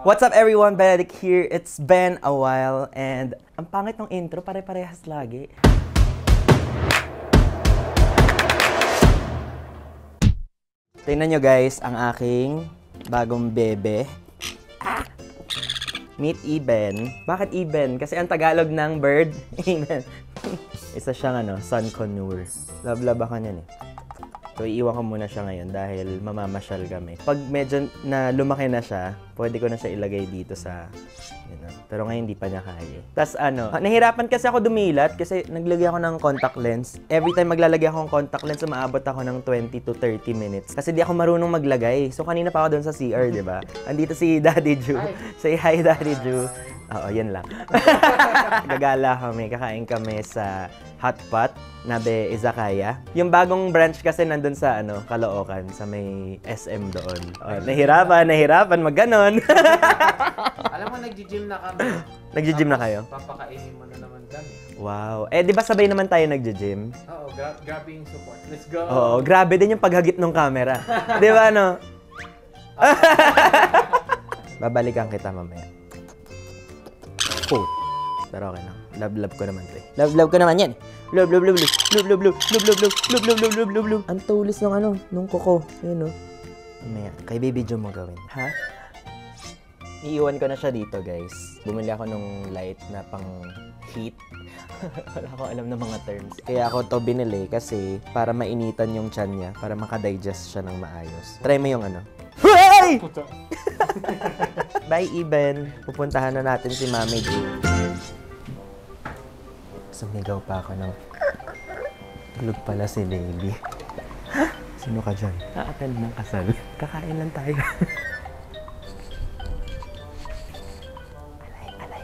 What's up everyone, Benedict here. It's been a while and ang pangit ng intro, pare-parehas lagi. Tingnan nyo guys, ang aking bagong bebe. Meet Eben. Bakit Eben? Kasi ang Tagalog ng bird, Eben. Isa siyang sun conure. Love-love ako niyan eh. So, iiwan ko muna siya ngayon dahil mamamasyal kami. Pag medyo na lumaki na siya, pwede ko na siya ilagay dito sa, pero ngayon hindi pa niya kaya. Tapos nahirapan kasi ako dumilat kasi naglagay ako ng contact lens. Every time maglalagay ako ng contact lens, umaabot ako ng 20 to 30 minutes. Kasi di ako marunong maglagay. So, kanina pa ako doon sa CR, di ba? Andito si Daddy Ju. Say hi, Daddy Ju. Oo, yan lang. Gagala kami, kakain kami sa Hotpot, Nabe Izakaya. Yung bagong branch kasi nandun sa Caloocan, sa may SM doon. Oh, nahirapan mag-ganon. Alam mo, nag-gym na kami. Nag-gym na kayo? Papakainin mo na naman kami. Wow. Eh, di ba sabay naman tayo nag-gym? Oo, grabe yung support. Let's go! Oo, grabe din yung paghagip ng camera. Di ba, Babalikan kita mamaya. Oh. Pero okay lang. Love ko naman to eh. Love ko naman yan. Love. Ang tulis ng nung kuko. Yun Mamaya, kay Baby Jo mo gawin. Ha? Iiwan ko na siya dito guys. Bumili ako nung light na pang heat. Wala ko alam ng mga terms. Kaya ako to binili kasi para mainitan yung tiyan niya. Para makadigest siya ng maayos. Try mo yung Hey! Bye, Eben. Pupuntahan na natin si Mami G. Sumigaw pa ako ng tulog pala si Baby. Sino ka dyan? A-attend ng kasal. Kakain lang tayo. Alay.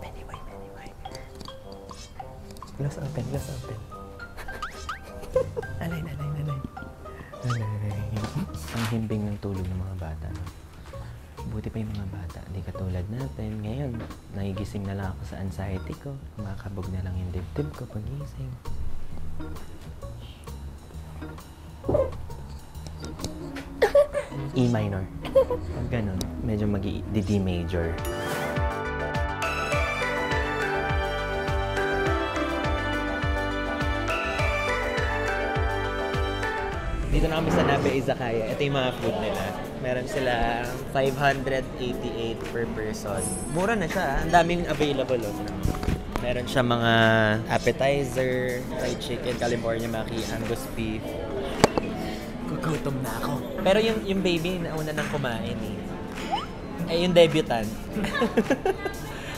Pennyway. Glass open. Alay. Ang himbing ng tulog ng mga bata. Buti pa yung mga bata. Di katulad natin. Ngayon, nagigising na lang ako sa anxiety ko. Makakabog na lang yung dibdib ko pagising. E minor. Pag ganun, medyo D major. Dito na kami sa Nabe Izakaya. Ito yung mga food nila. Meron sila 588 per person. Mura na siya. Ang daming available. Meron siya mga appetizer, fried chicken, California Maki, Angus beef. Gugutom na ako. Pero yung baby, nauna nang kumain eh. Ay, yung debutant.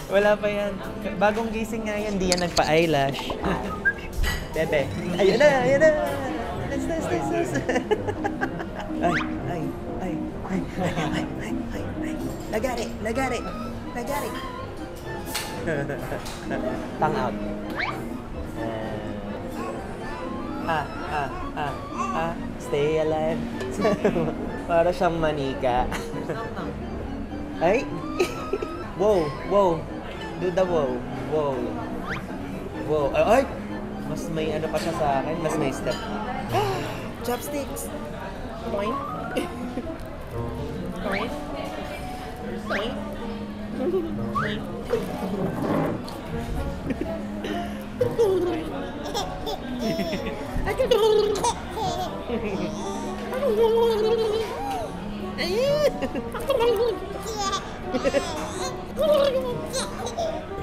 Wala pa yan. Bagong gising nga yan, di yan nagpa-eyelash. Bebe, ayun na! Nice. Ay. Lagari. Tongue out. Stay alive. Para siyang manika. Ay! Wow. Do the wow. Ay! Mas may pa siya sa akin. Mas may step. Chopsticks. Point.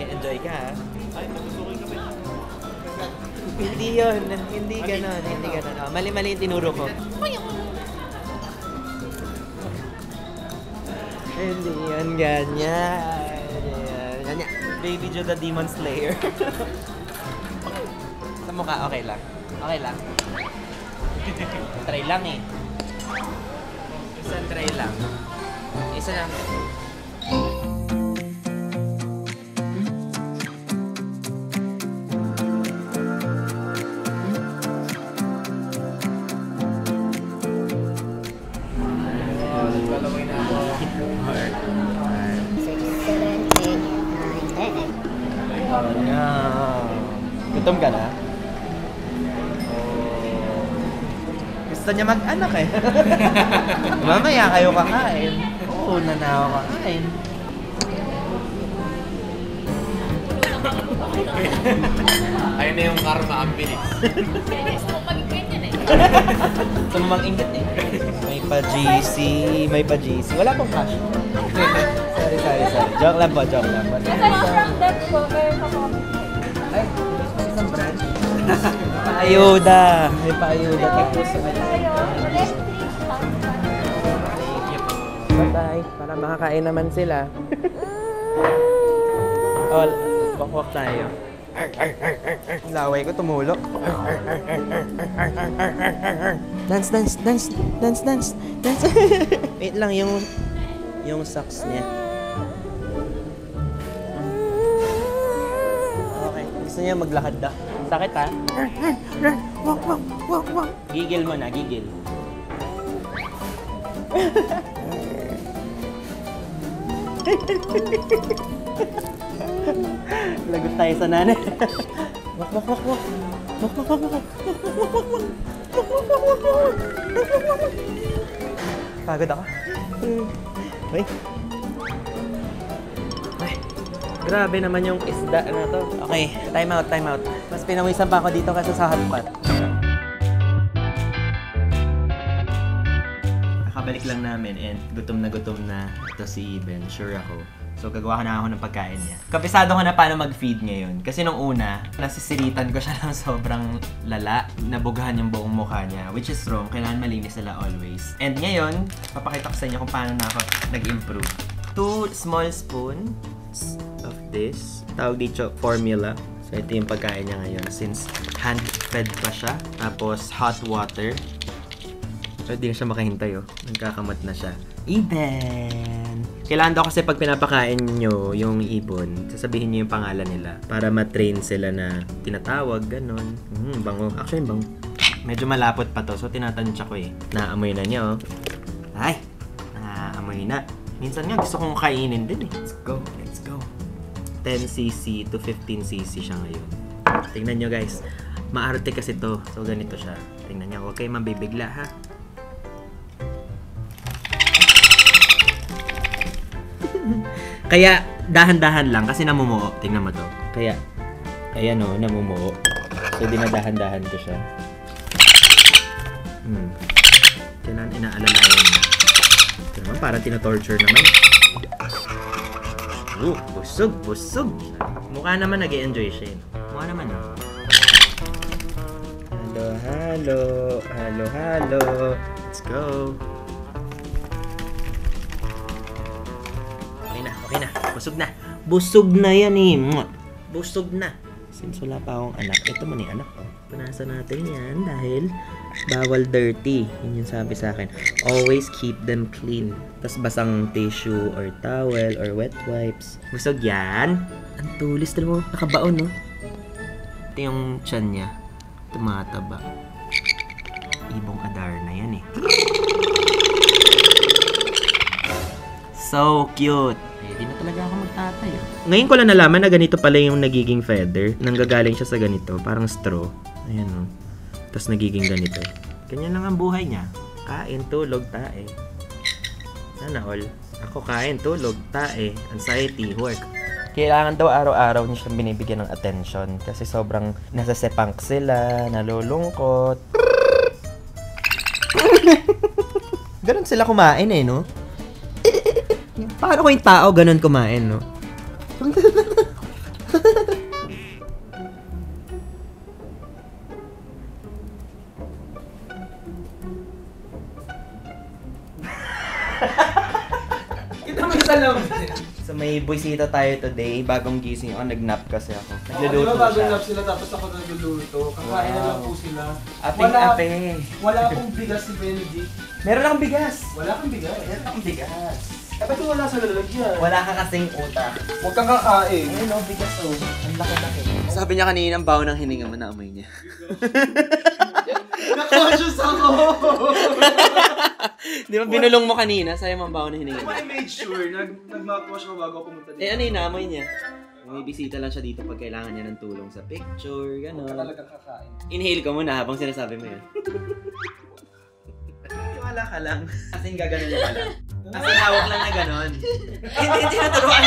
Enjoy ka ha? Ay, nagustukin ka ba? Hindi yun. Hindi ganon. Oh, mali-mali yung tinuro ko. Hindi yun ganyan. Baby Jo the Demon Slayer. Sa mukha, okay lang. Try lang eh. Isang try lang. Isa lang. Gutom ka na? Gusto niya mag-anak eh. Mamaya kayo kakain. Oo, na ako kakain. Ayun na yung karma, ang bilis. Gusto mo mag-ingit yan eh. Gusto mo mag-ingat eh. May pa-GC. Wala pong cash. Sorry. Joke lang po. Aside from that po, meron pa po kami. Ay, isang brand. Paayuda. May paayuda. Tapos bye-bye. Para makakain naman sila. Oh, walk tayo. Laway ko tumulo. Dance. Wait lang yung socks niya. Okay, gusto niya maglakad daw. Sakit ha? Walk. Gigil mo na, gigil. Lagot tayo sa nanay. Wak. Pagod ako. Ay. Grabe naman yung isda na to. Okay, time out. Mas pinawisan pa ako dito kasi sa hotpot. Kakabalik lang namin and gutom na ito si Ben. Sure ako. So, gagawa ko na ako ng pagkain niya. Kapisado ko na paano mag-feed ngayon. Kasi nung una, nasisiritan ko siya ng sobrang lala. Nabugahan yung buong mukha niya. Which is wrong. Kailangan malinis sila always. And ngayon, papakita ko sa inyo kung paano na ako nag-improve. 2 small spoons of this. Tawag dito formula. So, ito yung pagkain niya ngayon. Since hand-fed pa siya. Tapos, hot water. So, hindi na siya makahintay, oh. Nagkakamot na siya. Ibon! Kailangan daw kasi pag pinapakain nyo yung ibon, sasabihin nyo yung pangalan nila para ma-train sila na tinatawag, ganon. Bango. Actually, bango. Medyo malapot pa to, so tinatansya ko eh. Naamoy na niya, oh. Ay! Naamoy na. Minsan nga gusto kong kainin din eh. Let's go. 10cc to 15cc siya ngayon. Tingnan nyo guys. Maarte kasi to. So ganito siya. Tingnan nyo. Huwag kayo mabibigla ha. Kaya dahan-dahan lang kasi namumuo. Tingnan mo to. Kaya, ayan o, namumuo. So dinadahan-dahan ko siya. Kailangan inaalalayan mo. Ito naman, parang tinatorture naman. Busog. Mukha naman nag-e-enjoy siya. Mukha naman o. Halo. Let's go. Okay na. Busog na yan eh. Busog na. Since wala pa akong anak, ito man yung anak ko. Punasan natin yan dahil bawal dirty. Yun yung sabi sa akin. Always keep them clean. Tapos basang tissue or towel or wet wipes. Busog yan. Ang tulis. Dala mo, nakabaon no? Ito yung tiyan niya. Tumataba. Ibong adar na yan eh. So cute. Hindi na talaga ako magtatayo. Ngayon ko lang nalaman na ganito pala yung nagiging feather. Nanggagaling siya sa ganito. Parang straw. Ayan o. Tapos nagiging ganito. Ganyan lang ang buhay niya. Kain, tulog, tae. Sana all. Ako kain, tulog, tae. Anxiety, work. Kailangan daw araw-araw niya siyang binibigyan ng attention. Kasi sobrang nasasepang sila, nalulungkot. Ganon sila kumain eh, no? Paano ko yung tao ganun kumain, no? Kita mo sa loob. So may buwisita tayo today. Bagong gising ako. Nag-nap kasi ako. Di Nagluluto ba bago siya. nap sila tapos ako nagluluto? Kakain na lang po sila. Ape. Wala akong bigas si Benedict. Meron akong bigas. Wala akong bigas. Meron akong bigas. Eh, ba't wala sa lalagyan? Wala ka kasing utak. Huwag kang kakain. Ayun o, bigas o. Ang laki-laki. Sabi niya kanina, ang baho ng hininga mo na amoy niya. Na-conscious ako! Di ba binulong mo kanina? Sa'yo ang baho ng hininga mo. I made sure. Nag-mouthwash ako bago ako pumunta dito. Eh ano yung naamoy niya? May bisita lang siya dito pag kailangan niya ng tulong sa picture, gano'n. Huwag ka talagang kakain. Inhale ko muna habang sinasabi mo yun. maniwala ka lang. As in, gaganon ka lang. As in, hawak lang na ganon. Hindi naturuan.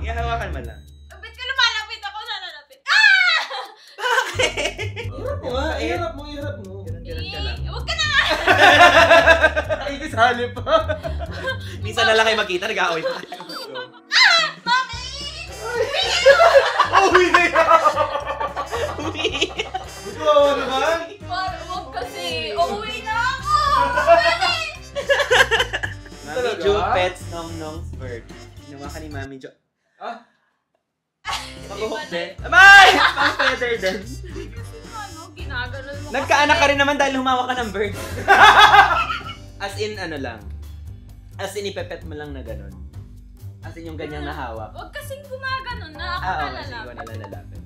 Ihawakan mo lang. Ba't ka lumalapit ako nananapit? Ah! Iharap mo nga. Iharap mo. Ganon ka lang. Huwag ka na nga! Ay, isali pa. Minsan na lang kayo magkita, nag-aaway pa. Mami! Uwi na yan! Ikaw naman? Huwag kasi. Uuwi na ako! Mami Talaga? Jo Pets Nong Nong's bird. Ginawa ka ni Mami Jo. Ah? Mag-hook din. Amay! Pang feather din. Kasi ano, ginaganon mo. Nagkaanak ka rin naman dahil humawak ka ng bird. As in, ano lang. As in, ipepet mo lang na gano'n. As in, yung ganyang nahawak. Huwag kasing gumaganon na ako Okay. na Sige, lalapit. na lang lalapit.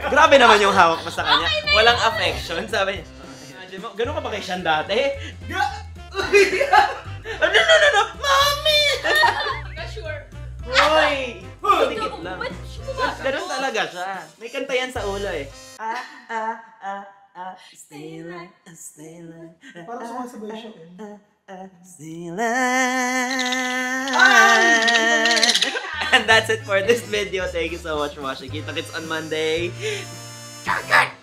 Grabe naman yung hawak mo sa kanya. Walang affection. Sabi niya, imagine mo, ganun ka ba kay Sean dati? No! Mami! Hindi ka sure. Hoy! Dikit lang. Ba't gumaganon? Ganun talaga siya. May kanta yan sa ulo eh. Stay like, stay like. Parang sumasabay siya. Stay like. And that's it for this video. Thank you so much for watching. Kita-kits on Monday. Charger!